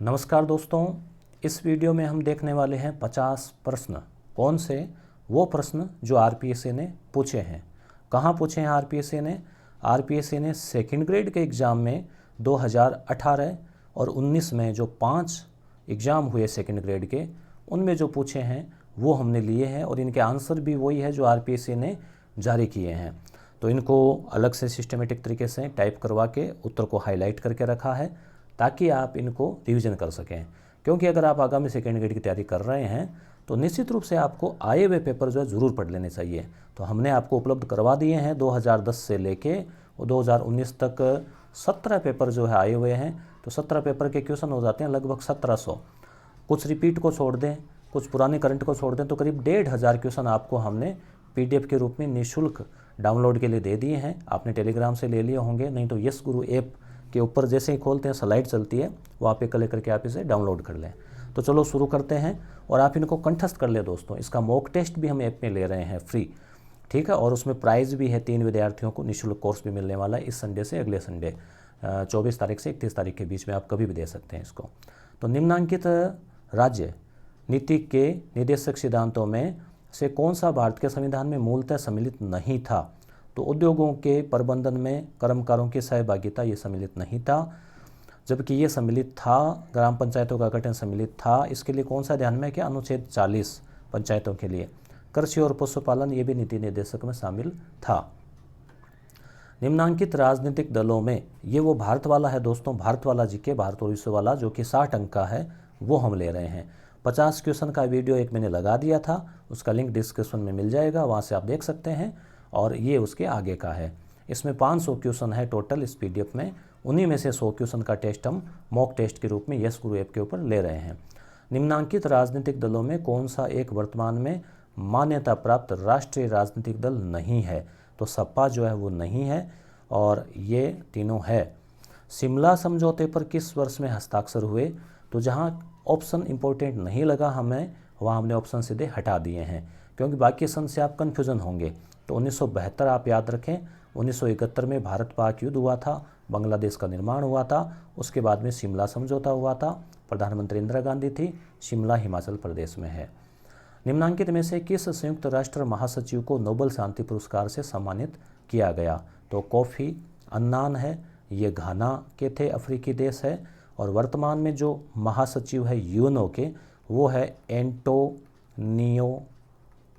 नमस्कार दोस्तों, इस वीडियो में हम देखने वाले हैं 50 प्रश्न। कौन से? वो प्रश्न जो आरपीएससी ने पूछे हैं। कहाँ पूछे हैं आरपीएससी ने? आरपीएससी ने सेकंड ग्रेड के एग्ज़ाम में 2018 और 19 में जो 5 एग्ज़ाम हुए सेकंड ग्रेड के, उनमें जो पूछे हैं वो हमने लिए हैं और इनके आंसर भी वही है जो आरपीएससी ने जारी किए हैं। तो इनको अलग से सिस्टमेटिक तरीके से टाइप करवा के उत्तर को हाईलाइट करके रखा है ताकि आप इनको रिवीजन कर सकें। क्योंकि अगर आप आगामी सेकेंड ग्रेड की तैयारी कर रहे हैं तो निश्चित रूप से आपको आए हुए पेपर जो है ज़रूर पढ़ लेने चाहिए। तो हमने आपको उपलब्ध करवा दिए हैं 2010 से लेके 2019 तक 17 पेपर जो है आए हुए हैं। तो 17 पेपर के क्वेश्चन हो जाते हैं लगभग 1700। कुछ रिपीट को छोड़ दें, कुछ पुराने करंट को छोड़ दें तो करीब 1500 क्वेश्चन आपको हमने पीडीएफ के रूप में निःशुल्क डाउनलोड के लिए दे दिए हैं। आपने टेलीग्राम से ले लिए होंगे, नहीं तो यस गुरु ऐप के ऊपर जैसे ही खोलते हैं स्लाइड चलती है, वो आप एक लेकर के आप इसे डाउनलोड कर लें। तो चलो शुरू करते हैं और आप इनको कंठस्थ कर ले दोस्तों। इसका मॉक टेस्ट भी हम ऐप में ले रहे हैं फ्री, ठीक है। और उसमें प्राइज़ भी है, 3 विद्यार्थियों को निःशुल्क कोर्स भी मिलने वाला है इस संडे से अगले संडे 24 तारीख से 31 तारीख के बीच में, आप कभी भी दे सकते हैं इसको। तो निम्नांकित राज्य नीति के निर्देशक सिद्धांतों में से कौन सा भारत के संविधान में मूलतः सम्मिलित नहीं था? तो उद्योगों के प्रबंधन में कर्मकारों की सहभागिता ये सम्मिलित नहीं था, जबकि ये सम्मिलित था। ग्राम पंचायतों का गठन सम्मिलित था। इसके लिए कौन सा ध्यान में है कि अनुच्छेद 40 पंचायतों के लिए। कृषि और पशुपालन ये भी नीति निर्देशक में शामिल था। निम्नांकित राजनीतिक दलों में, ये वो भारत वाला है दोस्तों, भारत वाला जीके, भारत और विश्व वाला, जो कि 60 अंक का है, वो हम ले रहे हैं। 50 क्वेश्चन का वीडियो एक मैंने लगा दिया था, उसका लिंक डिस्क्रिप्शन में मिल जाएगा, वहाँ से आप देख सकते हैं। और ये उसके आगे का है। इसमें 500 क्वेश्चन है टोटल इस पीडीएफ में। उन्हीं में से 100 क्वेश्चन का टेस्ट हम मॉक टेस्ट के रूप में यस गुरु ऐप के ऊपर ले रहे हैं। निम्नांकित राजनीतिक दलों में कौन सा एक वर्तमान में मान्यता प्राप्त राष्ट्रीय राजनीतिक दल नहीं है? तो सपा जो है वो नहीं है और ये तीनों है। शिमला समझौते पर किस वर्ष में हस्ताक्षर हुए? तो जहाँ ऑप्शन इंपॉर्टेंट नहीं लगा हमें, वहाँ हमने ऑप्शन सीधे हटा दिए हैं, क्योंकि बाकी सन से आप कन्फ्यूज़न होंगे। तो 1972 आप याद रखें। 1971 में भारत पाक युद्ध हुआ था, बांग्लादेश का निर्माण हुआ था, उसके बाद में शिमला समझौता हुआ था, प्रधानमंत्री इंदिरा गांधी थी। शिमला हिमाचल प्रदेश में है। निम्नांकित में से किस संयुक्त राष्ट्र महासचिव को नोबेल शांति पुरस्कार से सम्मानित किया गया? तो कोफी अन्नान है, ये घाना के थे, अफ्रीकी देश है। और वर्तमान में जो महासचिव है यूएनओ के, वो है एंटोनियो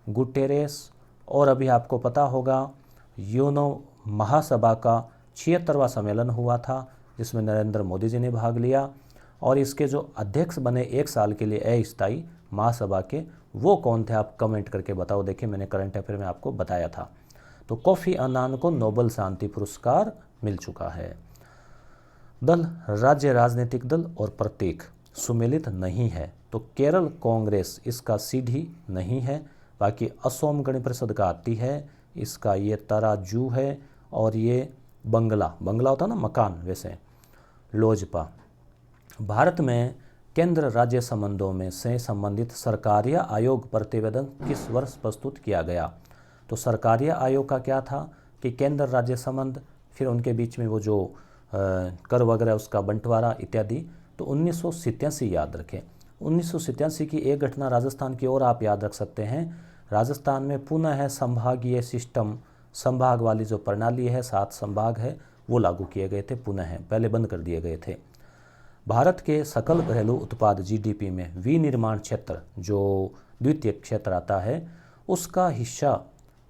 गुटेरेस। और अभी आपको पता होगा यूएनओ महासभा का 76वां सम्मेलन हुआ था, जिसमें नरेंद्र मोदी जी ने भाग लिया। और इसके जो अध्यक्ष बने 1 साल के लिए अस्थायी महासभा के, वो कौन थे? आप कमेंट करके बताओ। देखिए मैंने करंट अफेयर में आपको बताया था। तो कोफी अन्नान को नोबेल शांति पुरस्कार मिल चुका है। दल, राज्य राजनीतिक दल और प्रतीक सुमेलित नहीं है। तो केरल कांग्रेस इसका सीधी नहीं है। बाकी असोम गण परिषद का आती है, इसका ये तराजू है। और ये बंगला होता ना मकान, वैसे लोजपा। भारत में केंद्र राज्य संबंधों में से संबंधित सरकारिया आयोग प्रतिवेदन किस वर्ष प्रस्तुत किया गया? तो सरकारिया आयोग का क्या था कि केंद्र राज्य संबंध, फिर उनके बीच में वो जो कर वगैरह उसका बंटवारा इत्यादि। तो 1987 याद रखें। 1987 की एक घटना राजस्थान की और आप याद रख सकते हैं। राजस्थान में पुनः है संभागीय सिस्टम, संभाग वाली जो प्रणाली है, 7 संभाग है, वो लागू किए गए थे पुनः है, पहले बंद कर दिए गए थे। भारत के सकल घरेलू उत्पाद जीडीपी में विनिर्माण क्षेत्र जो द्वितीय क्षेत्र आता है, उसका हिस्सा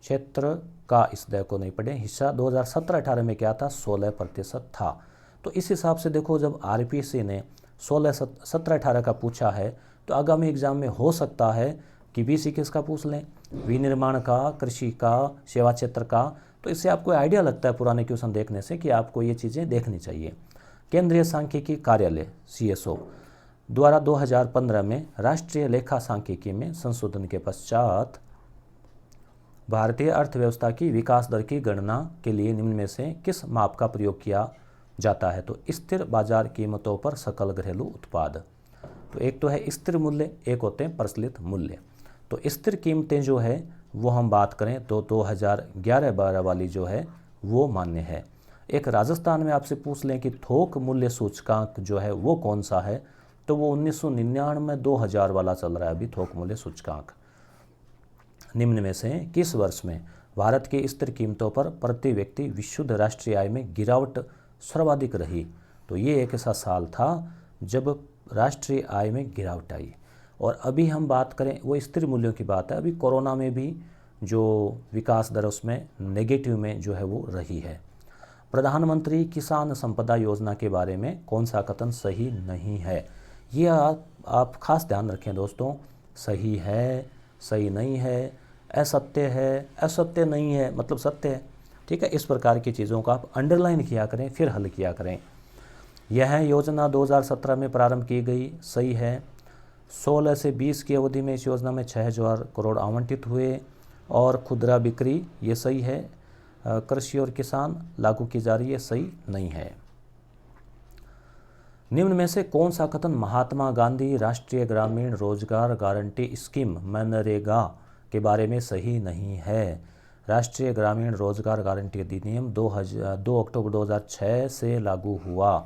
क्षेत्र का, इस दय को नहीं पढ़े, हिस्सा 2017-18 में क्या था? 16% था। तो इस हिसाब से देखो, जब आरपीएससी ने 17-18 का पूछा है तो आगामी एग्जाम में हो सकता है कि 20-21 का पूछ लें, विनिर्माण का, कृषि का, सेवा क्षेत्र का। तो इससे आपको आइडिया लगता है पुराने क्वेश्चन देखने से कि आपको ये चीज़ें देखनी चाहिए। केंद्रीय सांख्यिकी कार्यालय सीएसओ द्वारा 2015 में राष्ट्रीय लेखा सांख्यिकी में संशोधन के पश्चात भारतीय अर्थव्यवस्था की विकास दर की गणना के लिए निम्न में से किस माप का प्रयोग किया जाता है? तो स्थिर बाजार कीमतों पर सकल घरेलू उत्पाद। तो एक तो है स्थिर मूल्य, एक होते हैं प्रचलित मूल्य। तो स्थिर कीमतें जो है वो हम बात करें तो 2011-12 वाली जो है वो मान्य है। एक राजस्थान में आपसे पूछ लें कि थोक मूल्य सूचकांक जो है वो कौन सा है? तो वो 1999 2000 वाला चल रहा है अभी थोक मूल्य सूचकांक। निम्न में से किस वर्ष में भारत की स्थिर कीमतों पर प्रति व्यक्ति विशुद्ध राष्ट्रीय आय में गिरावट सर्वाधिक रही? तो ये एक ऐसा साल था जब राष्ट्रीय आय में गिरावट आई। और अभी हम बात करें वो स्थिर मूल्यों की बात है, अभी कोरोना में भी जो विकास दर उसमें नेगेटिव में जो है वो रही है। प्रधानमंत्री किसान संपदा योजना के बारे में कौन सा कथन सही नहीं है? ये आप खास ध्यान रखें दोस्तों, सही है, सही नहीं है, असत्य है, असत्य नहीं है मतलब सत्य है, ठीक है। इस प्रकार की चीज़ों को आप अंडरलाइन किया करें, फिर हल किया करें। यह योजना 2017 में प्रारंभ की गई, सही है। 16 से 20 की अवधि में इस योजना में 6000 करोड़ आवंटित हुए और खुदरा बिक्री, ये सही है। कृषि और किसान लागू की जा रही है, सही नहीं है। निम्न में से कौन सा कथन महात्मा गांधी राष्ट्रीय ग्रामीण रोजगार गारंटी स्कीम मनरेगा के बारे में सही नहीं है? राष्ट्रीय ग्रामीण रोजगार गारंटी अधिनियम 2 अक्टूबर 2006 से लागू हुआ,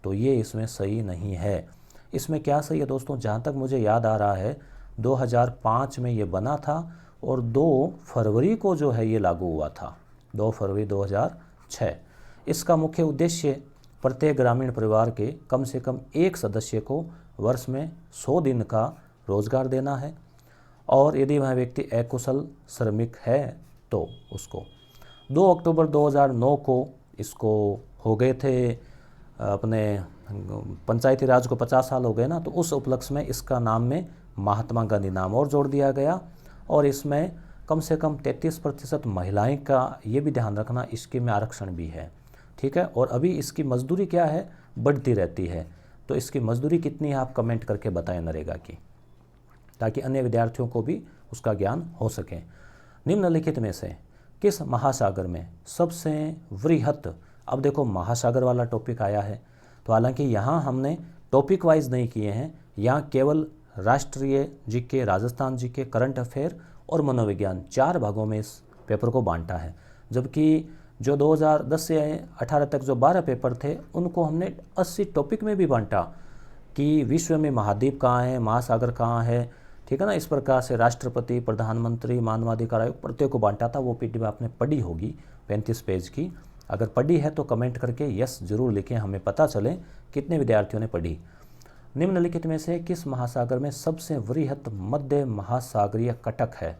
तो ये इसमें सही नहीं है। इसमें क्या सही है दोस्तों? जहाँ तक मुझे याद आ रहा है 2005 में ये बना था और 2 फरवरी को जो है ये लागू हुआ था, 2 फरवरी 2006। इसका मुख्य उद्देश्य प्रत्येक ग्रामीण परिवार के कम से कम एक सदस्य को वर्ष में 100 दिन का रोजगार देना है और यदि वह व्यक्ति अकुशल श्रमिक है तो उसको। 2 अक्टूबर 2009 को इसको हो गए थे अपने पंचायती राज को 50 साल हो गए ना, तो उस उपलक्ष्य में इसका नाम में महात्मा गांधी नाम और जोड़ दिया गया और इसमें कम से कम 33% महिलाएं का ये भी ध्यान रखना इसके में आरक्षण भी है, ठीक है। और अभी इसकी मजदूरी क्या है, बढ़ती रहती है, तो इसकी मजदूरी कितनी है आप कमेंट करके बताएं नरेगा की, ताकि अन्य विद्यार्थियों को भी उसका ज्ञान हो सके। निम्नलिखित में से किस महासागर में सबसे वृहत, अब देखो महासागर वाला टॉपिक आया है, तो हालांकि यहाँ हमने टॉपिक वाइज नहीं किए हैं, यहाँ केवल राष्ट्रीय GK, Rajasthan GK, current affair और मनोविज्ञान 4 भागों में इस पेपर को बांटा है। जबकि जो 2010 से 18 तक जो 12 पेपर थे उनको हमने 80 टॉपिक में भी बांटा कि विश्व में महाद्वीप कहाँ है, महासागर कहाँ है, ठीक है ना। इस प्रकार से राष्ट्रपति, प्रधानमंत्री, मानवाधिकार आयोग प्रत्येक को बांटा था। वो पीडीएफ आपने पढ़ी होगी 35 पेज की, अगर पढ़ी है तो कमेंट करके यस जरूर लिखें, हमें पता चले कितने विद्यार्थियों ने पढ़ी। निम्नलिखित में से किस महासागर में सबसे वृहत मध्य महासागरीय कटक है?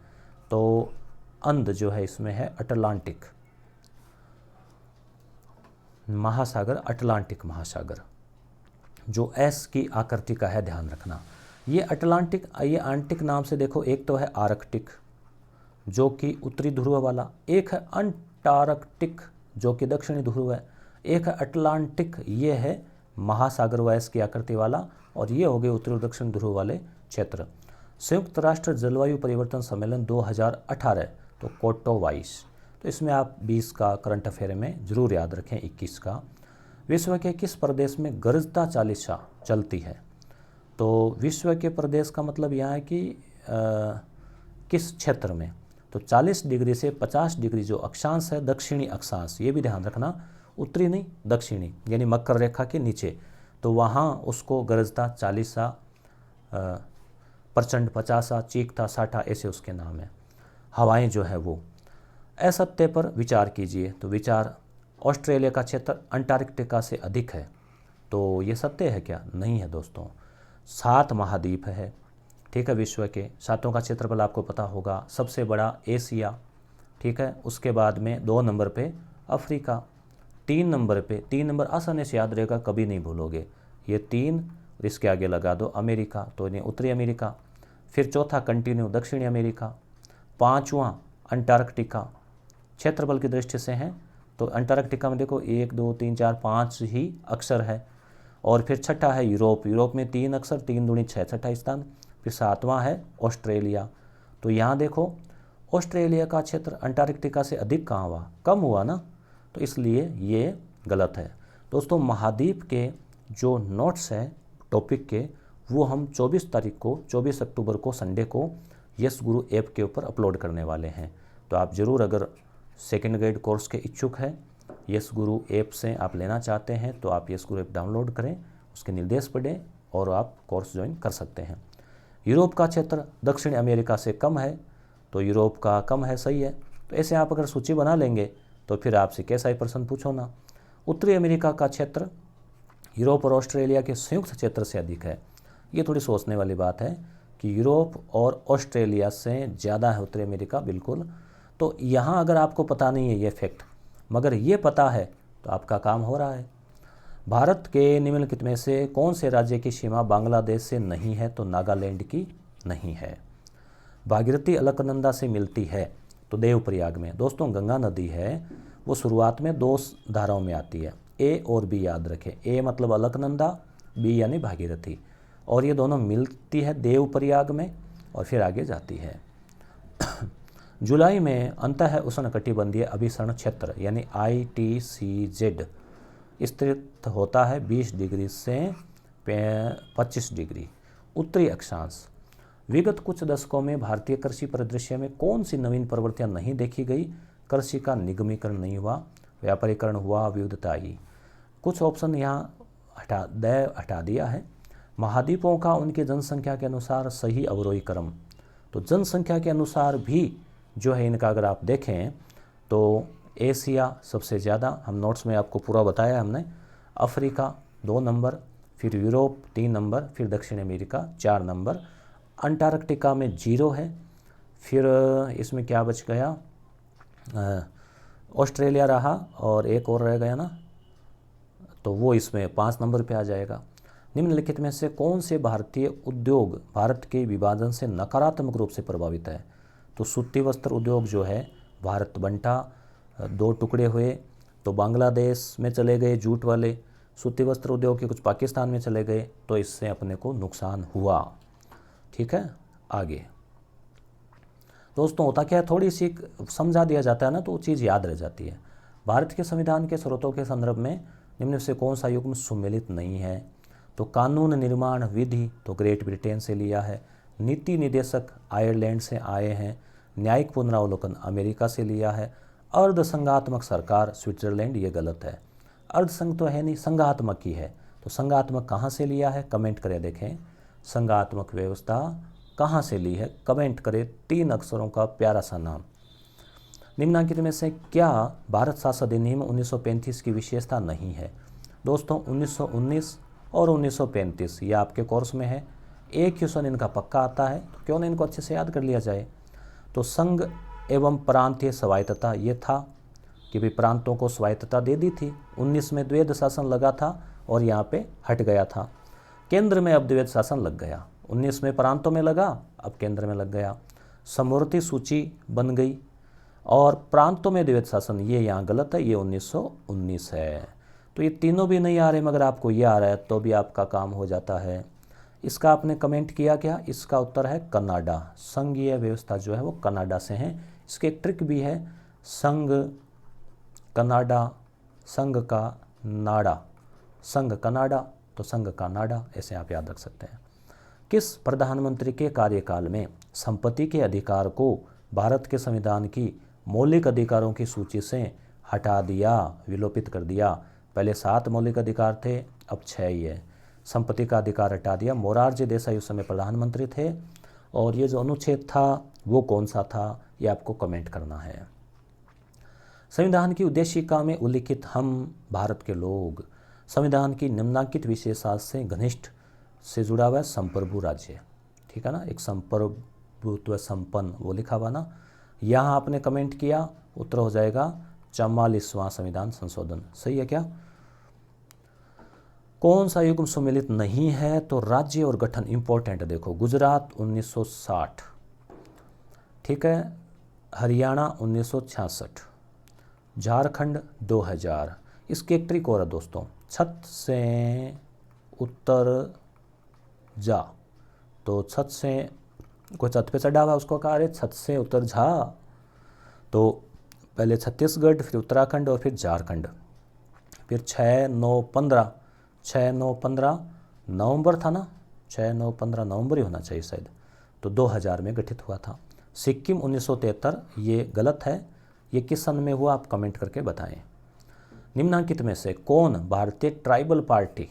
तो अंध जो है इसमें है अटलांटिक महासागर, अटलांटिक महासागर जो एस की आकृति का है, ध्यान रखना। ये अटलांटिक, ये आंटिक नाम से देखो, एक तो है आर्कटिक जो कि उत्तरी ध्रुव वाला, एक है अंटार्कटिक जो कि दक्षिणी ध्रुव है, एक है अटलांटिक, ये है महासागर व एस की आकृति वाला, और ये हो गए उत्तरी और दक्षिण ध्रुव वाले क्षेत्र। संयुक्त राष्ट्र जलवायु परिवर्तन सम्मेलन 2018, तो कोटोवाइस, तो इसमें आप 20 का करंट अफेयर में जरूर याद रखें। 21 का विश्व के किस प्रदेश में गरजता चालीसा चलती है? तो विश्व के प्रदेश का मतलब यहाँ है कि किस क्षेत्र में, तो 40 डिग्री से 50 डिग्री जो अक्षांश है, दक्षिणी अक्षांश, ये भी ध्यान रखना, उत्तरी नहीं दक्षिणी, यानी मकर रेखा के नीचे, तो वहाँ उसको गरजता चालीसा, प्रचंड 50, चीखता 60, ऐसे उसके नाम है। हवाएं जो है वो। असत्य पर विचार कीजिए, तो विचार ऑस्ट्रेलिया का क्षेत्र अंटार्कटिका से अधिक है, तो ये सत्य है क्या? नहीं है दोस्तों। 7 महाद्वीप है, ठीक है, विश्व के 7 का क्षेत्रफल आपको पता होगा। सबसे बड़ा एशिया, ठीक है, उसके बाद में 2 नंबर पे अफ्रीका, 3 नंबर पे, 3 नंबर आसानी से याद रहेगा, कभी नहीं भूलोगे, ये 3, इसके आगे लगा दो अमेरिका, तो ये उत्तरी अमेरिका। फिर चौथा कंटिन्यू दक्षिणी अमेरिका, 5वां अंटार्कटिका, क्षेत्रफल की दृष्टि से हैं तो अंटार्कटिका में देखो 1 2 3 4 5 ही अक्षर है। और फिर छठा है यूरोप, यूरोप में 3 अक्षर, 3 दूनी 6, छठा स्थान। फिर 7वां है ऑस्ट्रेलिया, तो यहाँ देखो ऑस्ट्रेलिया का क्षेत्र अंटार्कटिका से अधिक कहाँ हुआ, कम हुआ ना, तो इसलिए ये गलत है। दोस्तों महाद्वीप के जो नोट्स हैं टॉपिक के, वो हम 24 तारीख को, 24 अक्टूबर को संडे को यस गुरु ऐप के ऊपर अपलोड करने वाले हैं। तो आप ज़रूर, अगर सेकेंड ग्रेड कोर्स के इच्छुक हैं, यस गुरु ऐप से आप लेना चाहते हैं, तो आप यस गुरु ऐप डाउनलोड करें, उसके निर्देश पढ़ें और आप कोर्स ज्वाइन कर सकते हैं। यूरोप का क्षेत्र दक्षिण अमेरिका से कम है, तो यूरोप का कम है, सही है। तो ऐसे आप अगर सूची बना लेंगे तो फिर आपसे कैसा ही प्रश्न पूछो ना। उत्तरी अमेरिका का क्षेत्र यूरोप और ऑस्ट्रेलिया के संयुक्त क्षेत्र से अधिक है। ये थोड़ी सोचने वाली बात है कि यूरोप और ऑस्ट्रेलिया से ज़्यादा है उत्तरी अमेरिका, बिल्कुल। तो यहाँ अगर आपको पता नहीं है ये फैक्ट, मगर ये पता है तो आपका काम हो रहा है। भारत के निम्नलिखित में से कौन से राज्य की सीमा बांग्लादेश से नहीं है? तो नागालैंड की नहीं है। भागीरथी अलकनंदा से मिलती है तो देवप्रयाग में। दोस्तों गंगा नदी है वो शुरुआत में 2 धाराओं में आती है, ए और बी याद रखें। ए मतलब अलकनंदा, बी यानी भागीरथी, और ये दोनों मिलती है देवप्रयाग में और फिर आगे जाती है। जुलाई में अंतः उष्णकटिबंधीय अभिसरण क्षेत्र यानी ITCZ स्थित होता है 20 डिग्री से 25 डिग्री उत्तरी अक्षांश। विगत कुछ दशकों में भारतीय कृषि परिदृश्य में कौन सी नवीन प्रवृत्तियां नहीं देखी गई? कृषि का निगमीकरण नहीं हुआ, व्यापारीकरण हुआ, विविधता आई। कुछ ऑप्शन यहाँ हटा दिया है। महाद्वीपों का उनके जनसंख्या के अनुसार सही अवरोही क्रम, तो जनसंख्या के अनुसार भी जो है इनका अगर आप देखें तो एशिया सबसे ज़्यादा, हम नोट्स में आपको पूरा बताया हमने। अफ्रीका 2 नंबर, फिर यूरोप 3 नंबर, फिर दक्षिण अमेरिका 4 नंबर। अंटार्कटिका में 0 है, फिर इसमें क्या बच गया, ऑस्ट्रेलिया रहा और एक और रह गया ना, तो वो इसमें 5 नंबर पे आ जाएगा। निम्नलिखित में से कौन से भारतीय उद्योग भारत के विभाजन से नकारात्मक रूप से प्रभावित है? तो सूती वस्त्र उद्योग जो है, भारत बंटा, 2 टुकड़े हुए, तो बांग्लादेश में चले गए जूट वाले, सूती वस्त्र उद्योग के कुछ पाकिस्तान में चले गए, तो इससे अपने को नुकसान हुआ। ठीक है, आगे दोस्तों होता क्या है, थोड़ी सी समझा दिया जाता है ना तो वो चीज़ याद रह जाती है। भारत के संविधान के स्रोतों के संदर्भ में निम्न से कौन सा युग्म सुमेलित नहीं है? तो कानून निर्माण विधि तो ग्रेट ब्रिटेन से लिया है, नीति निदेशक आयरलैंड से आए हैं, न्यायिक पुनरावलोकन अमेरिका से लिया है, अर्धसंघात्मक सरकार स्विट्जरलैंड, ये गलत है। अर्धसंघ तो है नहीं, संघात्मक ही है, तो संघात्मक कहाँ से लिया है? कमेंट करें देखें, संघात्मक व्यवस्था कहाँ से ली है? कमेंट करें 3 अक्षरों का प्यारा सा नाम। निम्नलिखित में से क्या भारत शासन अधिनियम 1935 की विशेषता नहीं है? दोस्तों 1919 और 1935 ये आपके कोर्स में है, एक क्वेश्चन इनका पक्का आता है, तो क्यों ना इनको अच्छे से याद कर लिया जाए। तो संघ एवं प्रांतीय स्वायत्तता ये था कि भाई प्रांतों को स्वायत्तता दे दी थी। 19 में द्वैध शासन लगा था और यहाँ पे हट गया था। केंद्र में अब द्वैध शासन लग गया, 19 में प्रांतों में लगा, अब केंद्र में लग गया। समवर्ती सूची बन गई और प्रांतों में द्वैध शासन, ये यहाँ गलत है, ये 1919 है। तो ये तीनों भी नहीं आ रहे, मगर आपको ये आ रहा है तो भी आपका काम हो जाता है। इसका आपने कमेंट किया क्या? इसका उत्तर है कनाडा। संघीय व्यवस्था जो है वो कनाडा से है। इसके एक ट्रिक भी है, संघ कनाडा, संघ का नाडा, संघ कनाडा तो संघ का नाडा, ऐसे आप याद रख सकते हैं। किस प्रधानमंत्री के कार्यकाल में संपत्ति के अधिकार को भारत के संविधान की मौलिक अधिकारों की सूची से हटा दिया, विलोपित कर दिया? पहले 7 मौलिक अधिकार थे, अब 6 ही है। संपत्ति का अधिकार हटा दिया। मोरारजी देसाई उस समय प्रधानमंत्री थे। और ये जो अनुच्छेद था वो कौन सा था, ये आपको कमेंट करना है। संविधान की उद्देशिका में उल्लिखित हम भारत के लोग संविधान की निम्नांकित विशेषता से घनिष्ठ से जुड़ा हुआ है संप्रभु राज्य। ठीक है ना, एक संप्रभुत्व संपन्न वो लिखा हुआ ना, यहाँ आपने कमेंट किया, उत्तर हो जाएगा 44वां संविधान संशोधन। सही है क्या? कौन सा युग्म सुमेलित नहीं है? तो राज्य और गठन इंपॉर्टेंट देखो, गुजरात 1960, ठीक है, हरियाणा 1966, झारखंड 2000। इसकी एक ट्रिक और है दोस्तों, छत से उत्तर जा, तो छत से कोई छत पे चढ़ा हुआ उसको कहा, अरे छत से उतर जा। तो पहले छत्तीसगढ़, फिर उत्तराखंड और फिर झारखंड। फिर 6, 9, 15, 6, 9, 15 नवंबर था ना, 6, 9, 15 नवंबर ही होना चाहिए शायद, तो 2000 में गठित हुआ था। सिक्किम 1973, ये गलत है। ये किस सन में हुआ आप कमेंट करके बताएं। निम्नांकित में से कौन भारतीय ट्राइबल पार्टी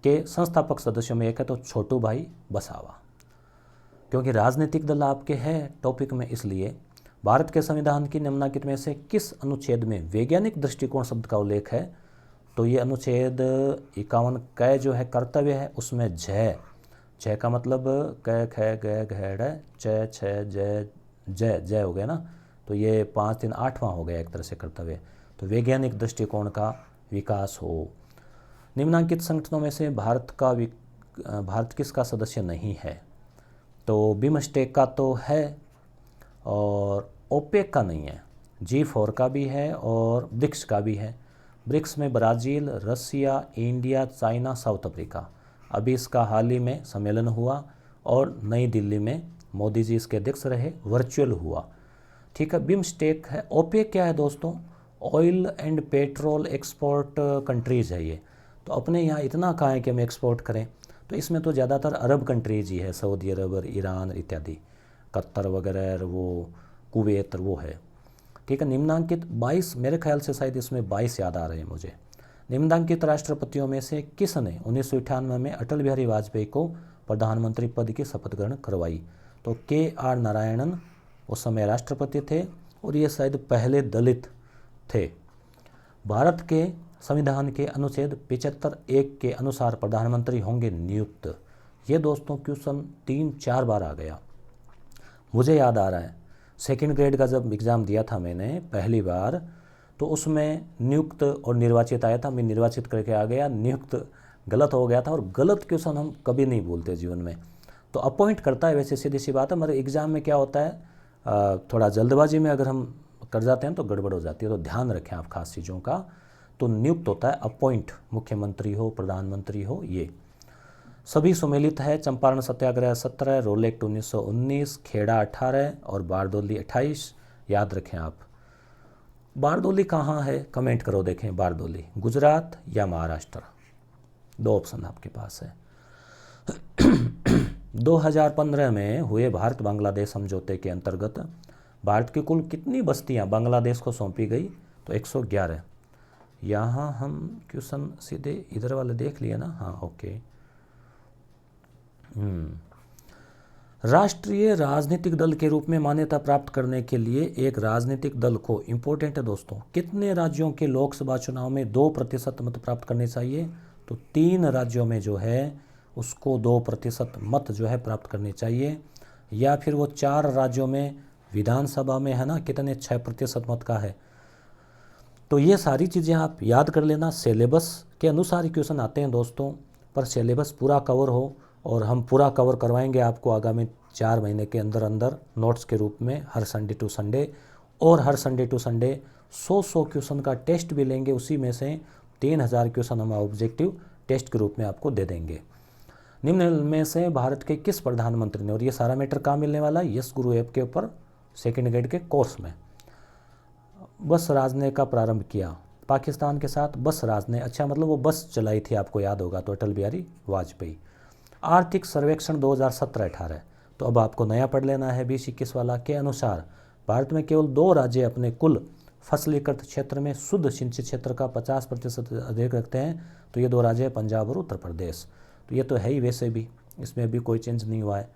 के संस्थापक सदस्यों में एक है तो छोटू भाई वसावा। क्योंकि राजनीतिक दल आपके हैं टॉपिक में, इसलिए भारत के संविधान की निम्नलिखित में से किस अनुच्छेद में वैज्ञानिक दृष्टिकोण शब्द का उल्लेख है? तो ये अनुच्छेद 51 क जो है कर्तव्य है, उसमें जय का मतलब क ख ग घ च छ जय जय हो गया ना, तो ये 5 3 8वां हो गया एक तरह से कर्तव्य। तो वैज्ञानिक दृष्टिकोण का विकास हो। निम्नांकित संगठनों में से भारत किसका सदस्य नहीं है? तो बिमस्टेक का तो है और ओपेक का नहीं है, G4 का भी है और ब्रिक्स का भी है। ब्रिक्स में ब्राज़ील, रसिया, इंडिया, चाइना, साउथ अफ्रीका। अभी इसका हाल ही में सम्मेलन हुआ और नई दिल्ली में मोदी जी इसके अध्यक्ष रहे, वर्चुअल हुआ। ठीक है, बिमस्टेक है। ओपेक क्या है दोस्तों? Oil and petrol export countries है ये। तो अपने यहाँ इतना कहाँ है कि हम एक्सपोर्ट करें? तो इसमें तो ज़्यादातर अरब कंट्रीज ही है, सऊदी अरब, ईरान इत्यादि, कतर वगैरह, वो कुवैत वो है। ठीक है, निम्नांकित 22, मेरे ख्याल से शायद इसमें 22 याद आ रहे हैं मुझे। निम्नांकित राष्ट्रपतियों में से किसने 1998 में अटल बिहारी वाजपेयी को प्रधानमंत्री पद की शपथ ग्रहण करवाई? तो KR नारायणन उस समय राष्ट्रपति थे और ये शायद पहले दलित थे। भारत के संविधान के अनुच्छेद 75(1) के अनुसार प्रधानमंत्री होंगे नियुक्त। ये दोस्तों क्वेश्चन 3-4 बार आ गया। मुझे याद आ रहा है सेकंड ग्रेड का जब एग्ज़ाम दिया था मैंने पहली बार, तो उसमें नियुक्त और निर्वाचित आया था। मैं निर्वाचित करके आ गया, नियुक्त गलत हो गया था। और गलत क्वेश्चन हम कभी नहीं भूलते जीवन में। तो अपॉइंट करता है, वैसे सीधी सी बात है, मगर एग्ज़ाम में क्या होता है, थोड़ा जल्दबाजी में अगर हम कर जाते हैं तो गड़बड़ हो जाती है। तो ध्यान रखें आप खास चीज़ों का। तो नियुक्त होता है अपॉइंट, मुख्यमंत्री हो, प्रधानमंत्री हो, ये सभी सम्मिलित है। चंपारण सत्याग्रह 17, रोल एक्ट 1919, खेड़ा 18 और बारदोली 28। याद रखें आप। बारदोली कहाँ है? कमेंट करो देखें। बारदोली गुजरात या महाराष्ट्र? 2 ऑप्शन आपके पास है। 2015 में हुए भारत बांग्लादेश समझौते के अंतर्गत भारत की कुल कितनी बस्तियां बांग्लादेश को सौंपी गई? तो 111। यहाँ हम क्वेश्चन सीधे इधर वाले देख लिए ना, हाँ ओके। राष्ट्रीय राजनीतिक दल के रूप में मान्यता प्राप्त करने के लिए एक राजनीतिक दल को, इंपॉर्टेंट है दोस्तों, कितने राज्यों के लोकसभा चुनाव में 2% मत प्राप्त करने चाहिए? तो 3 राज्यों में जो है उसको 2% मत जो है प्राप्त करने चाहिए। या फिर वो 4 राज्यों में विधानसभा में है ना, कितने 6% मत का है। तो ये सारी चीज़ें आप याद कर लेना। सिलेबस के अनुसार ही क्वेश्चन आते हैं दोस्तों, पर सिलेबस पूरा कवर हो, और हम पूरा कवर करवाएंगे आपको आगामी 4 महीने के अंदर अंदर नोट्स के रूप में, हर संडे टू संडे। और हर संडे टू संडे 100 क्वेश्चन का टेस्ट भी लेंगे, उसी में से 3000 क्वेश्चन हम ऑब्जेक्टिव टेस्ट के रूप में आपको दे देंगे। निम्न में से भारत के किस प्रधानमंत्री ने, और ये सारा मैटर कहाँ मिलने वाला है? यस गुरु ऐप के ऊपर सेकेंड ग्रेड के कोर्स में, बस राज ने का प्रारंभ किया पाकिस्तान के साथ? बस राज ने, अच्छा मतलब वो बस चलाई थी, आपको याद होगा, तो अटल बिहारी वाजपेयी। आर्थिक सर्वेक्षण 2017-18, तो अब आपको नया पढ़ लेना है 20-21 वाला के अनुसार भारत में केवल 2 राज्य अपने कुल फसलीकृत क्षेत्र में शुद्ध सिंचित क्षेत्र का 50% अधिक रखते हैं। तो ये 2 राज्य हैं, पंजाब और उत्तर प्रदेश। तो ये तो है ही, वैसे भी इसमें भी कोई चेंज नहीं हुआ है।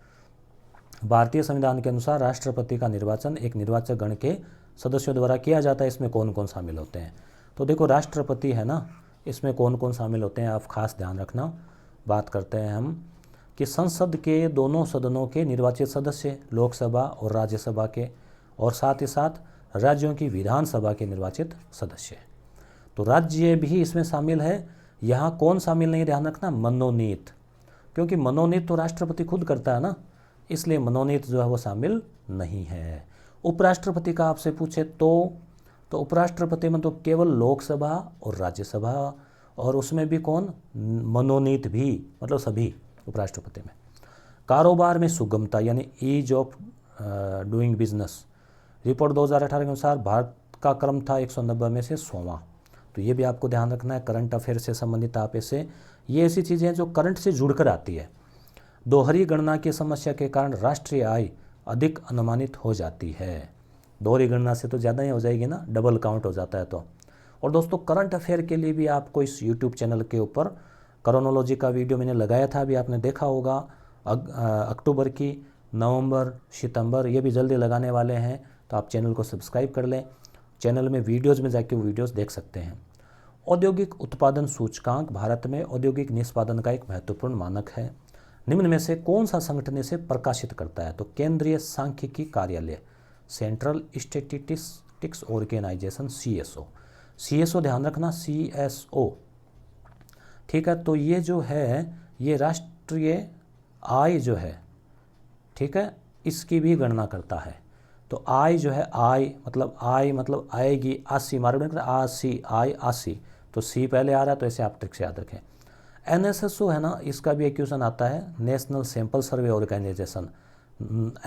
भारतीय संविधान के अनुसार राष्ट्रपति का निर्वाचन एक निर्वाचक गण के सदस्यों द्वारा किया जाता है। इसमें कौन कौन शामिल होते हैं? तो देखो राष्ट्रपति है ना, इसमें कौन कौन शामिल होते हैं आप खास ध्यान रखना। बात करते हैं हम कि संसद के दोनों सदनों के निर्वाचित सदस्य, लोकसभा और राज्यसभा के, और साथ ही साथ राज्यों की विधानसभा के निर्वाचित सदस्य। तो राज्य भी इसमें शामिल है। यहाँ कौन शामिल नहीं, ध्यान रखना, मनोनीत, क्योंकि मनोनीत तो राष्ट्रपति खुद करता है ना, इसलिए मनोनीत जो है वो शामिल नहीं है। उपराष्ट्रपति का आपसे पूछे तो उपराष्ट्रपति में तो केवल लोकसभा और राज्यसभा, और उसमें भी कौन, मनोनीत भी, मतलब सभी उपराष्ट्रपति में। कारोबार में सुगमता यानी ease of doing business, report 2018 के अनुसार भारत का क्रम था 190 में से 100वां। तो ये भी आपको ध्यान रखना है। करंट अफेयर से संबंधित आप ऐसे, ये ऐसी चीज़ें हैं जो करंट से जुड़कर आती है। दोहरी गणना की समस्या के कारण राष्ट्रीय आय अधिक अनुमानित हो जाती है। दोहरी गणना से तो ज़्यादा ही हो जाएगी ना, डबल काउंट हो जाता है तो। और दोस्तों करंट अफेयर के लिए भी आपको इस YouTube चैनल के ऊपर क्रोनोलॉजी का वीडियो मैंने लगाया था, अभी आपने देखा होगा। अक्टूबर की, नवंबर, सितंबर, ये भी जल्दी लगाने वाले हैं, तो आप चैनल को सब्सक्राइब कर लें। चैनल में वीडियोज़ में जाके वो वीडियोज़ देख सकते हैं। औद्योगिक उत्पादन सूचकांक भारत में औद्योगिक निष्पादन का एक महत्वपूर्ण मानक है। निम्न में से कौन सा संगठन इसे प्रकाशित करता है? तो केंद्रीय सांख्यिकी कार्यालय, central statistics organisation, CSO। CSO ध्यान रखना, CSO, ठीक है। तो ये जो है, ये राष्ट्रीय आय जो है, ठीक है, इसकी भी गणना करता है। तो आय जो है, आय मतलब आएगी 80, मार्ग 80, आय 80, तो C पहले आ रहा है, तो ऐसे आप ट्रिक से याद रखें। NSSO है ना, इसका भी एक क्वेश्चन आता है, national sample survey organisation.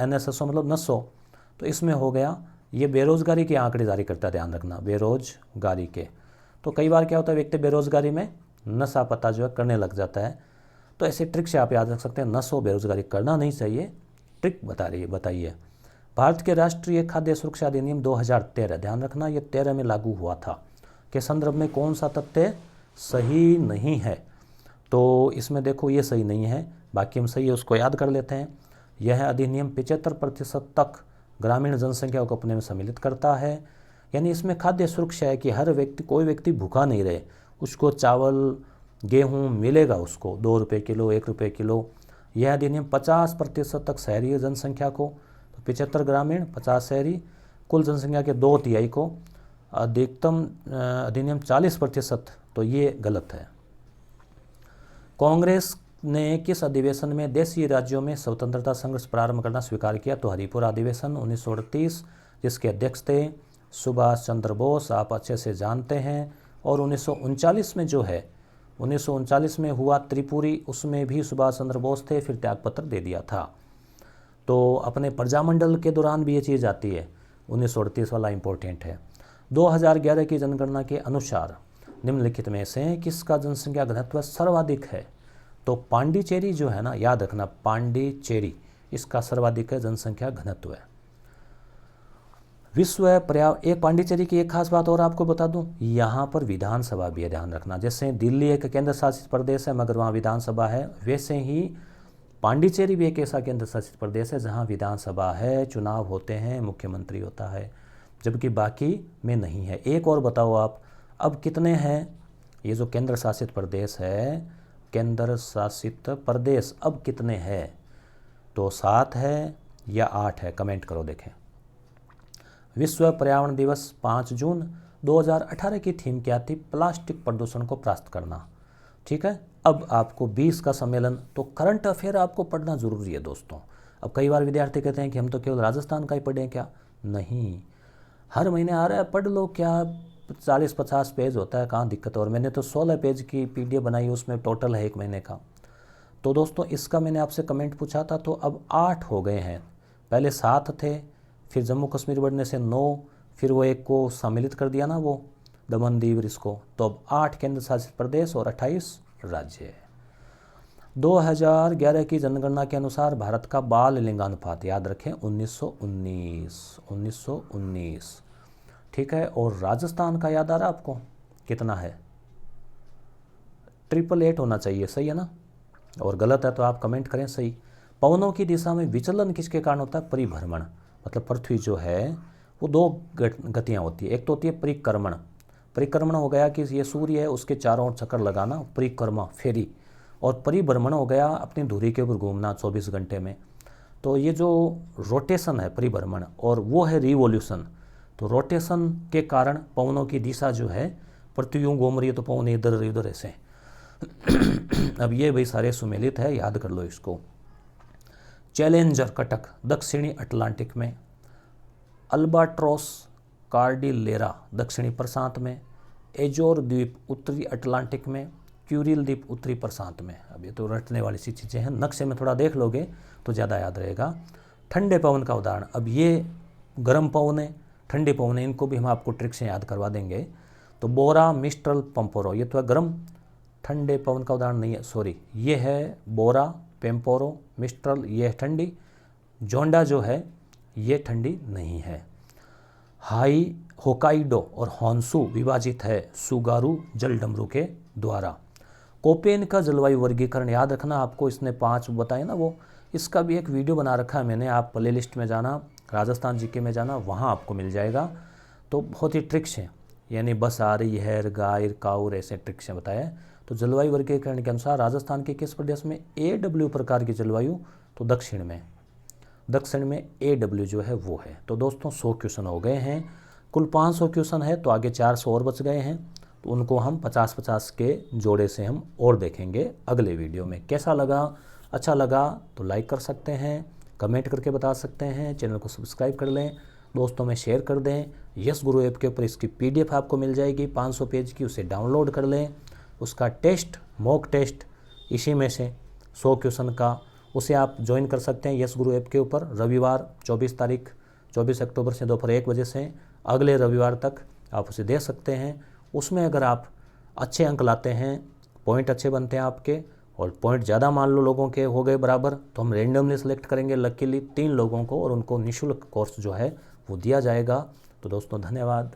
NSSO मतलब नसो, तो इसमें हो गया, ये बेरोजगारी के आंकड़े जारी करता है, ध्यान रखना, बेरोजगारी के। तो कई बार क्या होता है, व्यक्ति बेरोजगारी में नशा पता जो है करने लग जाता है, तो ऐसे ट्रिक से आप याद रख सकते हैं। नशो, बेरोजगारी करना नहीं चाहिए, ट्रिक बताइए। भारत के राष्ट्रीय खाद्य सुरक्षा अधिनियम 2013, ध्यान रखना, ये 13 में लागू हुआ था, के संदर्भ में कौन सा तथ्य सही नहीं है? तो इसमें देखो, ये सही नहीं है, बाकी हम सही है उसको याद कर लेते हैं। यह अधिनियम 75% तक ग्रामीण जनसंख्या को अपने में सम्मिलित करता है। यानी इसमें खाद्य सुरक्षा है कि हर व्यक्ति, कोई व्यक्ति भूखा नहीं रहे, उसको चावल, गेहूँ मिलेगा, उसको 2 रुपये किलो, 1 रुपये किलो। यह अधिनियम 50% तक शहरी जनसंख्या को, तो 75 ग्रामीण, 50 शहरी, कुल जनसंख्या के 2/3 को। अधिकतम अधिनियम 40%, तो ये गलत है। कांग्रेस ने किस अधिवेशन में देशी राज्यों में स्वतंत्रता संघर्ष प्रारंभ करना स्वीकार किया? तो हरिपुर अधिवेशन 1938, जिसके अध्यक्ष थे सुभाष चंद्र बोस, आप अच्छे से जानते हैं। और 1939 में जो है, 1939 में हुआ त्रिपुरी, उसमें भी सुभाष चंद्र बोस थे, फिर त्यागपत्र दे दिया था। तो अपने प्रजामंडल के दौरान भी ये चीज़ आती है, 1938 वाला इम्पोर्टेंट है। 2011 की जनगणना के अनुसार निम्नलिखित में से किसका जनसंख्या घनत्व सर्वाधिक है? तो पांडिचेरी जो है ना, याद रखना, पांडिचेरी, इसका सर्वाधिक है जनसंख्या घनत्व है। विश्व पर्यावरण, एक पांडिचेरी की एक खास बात और आपको बता दूं, यहाँ पर विधानसभा भी है, ध्यान रखना। जैसे दिल्ली एक केंद्र शासित प्रदेश है मगर वहाँ विधानसभा है, वैसे ही पांडिचेरी भी एक ऐसा केंद्र शासित प्रदेश है जहाँ विधानसभा है, चुनाव होते हैं, मुख्यमंत्री होता है, जबकि बाकी में नहीं है। एक और बताओ आप, अब कितने हैं ये जो केंद्र शासित प्रदेश है, केंद्र शासित प्रदेश अब कितने हैं? तो 7 है या 8 है? कमेंट करो देखें। विश्व पर्यावरण दिवस 5 जून 2018 की थीम क्या थी? प्लास्टिक प्रदूषण को परास्त करना, ठीक है। अब आपको 20 का सम्मेलन, तो करंट अफेयर आपको पढ़ना जरूरी है दोस्तों। अब कई बार विद्यार्थी कहते हैं कि हम तो केवल राजस्थान का ही पढ़ें, क्या? नहीं, हर महीने आ रहा है, पढ़ लो, क्या 40-50 पेज होता है, कहाँ दिक्कत है। और मैंने तो 16 पेज की PDF बनाई, उसमें टोटल है 1 महीने का। तो दोस्तों इसका मैंने आपसे कमेंट पूछा था, तो अब 8 हो गए हैं, पहले 7 थे, फिर जम्मू कश्मीर बढ़ने से 9, फिर वो एक को सम्मिलित कर दिया ना, वो दमन दीव इसको, तो अब 8 केंद्र शासित प्रदेश और 28 राज्य है। 2011 की जनगणना के अनुसार भारत का बाल लिंगानुपात, याद रखें, 1919, ठीक है। और राजस्थान का याद आ रहा आपको कितना है? 888 होना चाहिए, सही है ना? और गलत है तो आप कमेंट करें सही। पवनों की दिशा में विचलन किसके कारण होता है? परिभ्रमण, मतलब पृथ्वी जो है वो 2 गतियाँ होती है। एक तो होती है परिक्रमण, परिक्रमण हो गया कि ये सूर्य है उसके चारों ओर चक्कर लगाना, परिक्रमा, फेरी। और परिभ्रमण हो गया अपनी धुरी के ऊपर घूमना 24 घंटे में। तो ये जो रोटेशन है परिभ्रमण, और वो है रिवॉल्यूशन। तो रोटेशन के कारण पवनों की दिशा जो है, पृथ्वी यूँ घूम रही है तो पवन इधर इधर ऐसे। अब ये भाई सारे सुमेलित है, याद कर लो इसको। चैलेंजर कटक दक्षिणी अटलांटिक में, अल्बाट्रोस कार्डिलेरा दक्षिणी प्रशांत में, एजोर द्वीप उत्तरी अटलांटिक में, क्यूरिल द्वीप उत्तरी प्रशांत में। अब ये तो रटने वाली सी चीज़ें हैं, नक्शे में थोड़ा देख लोगे तो ज़्यादा याद रहेगा। ठंडे पवन का उदाहरण, अब ये गर्म पवन है, ठंडे पवन है, इनको भी हम आपको ट्रिक से याद करवा देंगे। तो बोरा, मिस्ट्रल, पेम्पोरो, ये तो है गर्म, ठंडे पवन का उदाहरण नहीं है, सॉरी, ये है बोरा, पेम्पोरो, मिस्ट्रल, ये है ठंडी। जोंडा जो है ये ठंडी नहीं है। हाई होकाइडो और होन्शु विभाजित है सुगारू जल डमरू के द्वारा। कोपेन का जलवायु वर्गीकरण याद रखना आपको, इसने 5 बताए ना वो, इसका भी एक वीडियो बना रखा है मैंने, आप प्ले लिस्ट में जाना, राजस्थान जीके में जाना, वहाँ आपको मिल जाएगा। तो बहुत ही ट्रिक्स हैं, यानी बस आ रही है, गाय काउर, ऐसे ट्रिक्स हैं बताए। तो जलवायु वर्गीकरण के अनुसार राजस्थान के किस प्रदेश में AW प्रकार की जलवायु, तो दक्षिण में AW जो है वो है। तो दोस्तों 100 क्वेश्चन हो गए हैं, कुल 500 क्वेश्चन है, तो आगे 400 और बच गए हैं, तो उनको हम 50-50 के जोड़े से हम और देखेंगे अगले वीडियो में। कैसा लगा, अच्छा लगा तो लाइक कर सकते हैं, कमेंट करके बता सकते हैं, चैनल को सब्सक्राइब कर लें, दोस्तों में शेयर कर दें। यस गुरु ऐप के ऊपर इसकी PDF आपको मिल जाएगी 500 पेज की, उसे डाउनलोड कर लें। उसका टेस्ट, मॉक टेस्ट इसी में से 100 क्वेश्चन का, उसे आप ज्वाइन कर सकते हैं यस गुरु ऐप के ऊपर। रविवार 24 अक्टूबर से दोपहर 1 बजे से अगले रविवार तक आप उसे दे सकते हैं। उसमें अगर आप अच्छे अंक लाते हैं, पॉइंट अच्छे बनते हैं आपके, और पॉइंट ज़्यादा मान लो लोगों के हो गए बराबर, तो हम रेंडमली सेलेक्ट करेंगे लकीली 3 लोगों को, और उनको निःशुल्क कोर्स जो है वो दिया जाएगा। तो दोस्तों धन्यवाद।